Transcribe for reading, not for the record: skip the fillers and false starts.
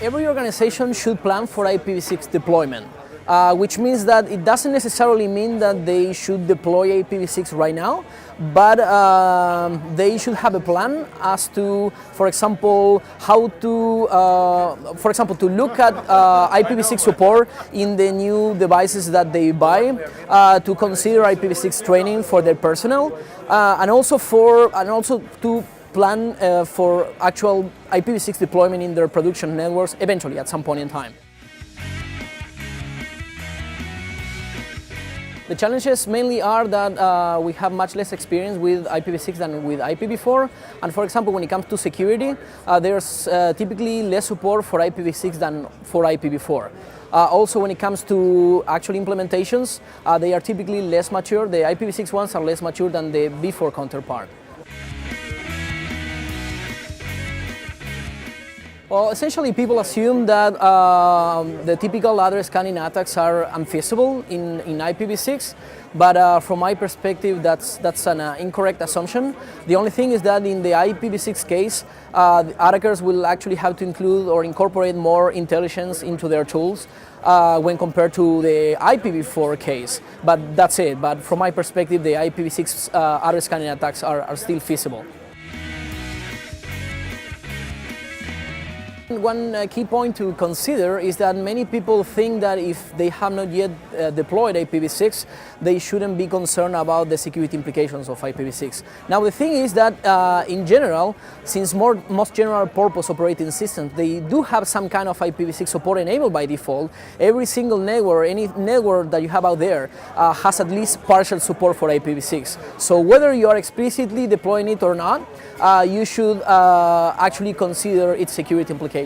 Every organization should plan for IPv6 deployment, which means that it doesn't necessarily mean that they should deploy IPv6 right now, but they should have a plan as to, for example, how to, to look at IPv6 support in the new devices that they buy, to consider IPv6 training for their personnel, and also to plan for actual IPv6 deployment in their production networks eventually at some point in time. The challenges mainly are that we have much less experience with IPv6 than with IPv4, and for example, when it comes to security, there's typically less support for IPv6 than for IPv4. Also, when it comes to actual implementations, they are typically less mature. The IPv6 ones are less mature than the v4 counterpart. Well, essentially people assume that the typical address scanning attacks are unfeasible in IPv6, but from my perspective that's an incorrect assumption. The only thing is that in the IPv6 case, the attackers will actually have to include or incorporate more intelligence into their tools when compared to the IPv4 case, but that's it. But from my perspective, the IPv6 address scanning attacks are still feasible. One key point to consider is that many people think that if they have not yet deployed IPv6, they shouldn't be concerned about the security implications of IPv6. Now the thing is that in general, since most general purpose operating systems, they do have some kind of IPv6 support enabled by default. Every single network, any network that you have out there has at least partial support for IPv6. So whether you are explicitly deploying it or not, you should actually consider its security implications.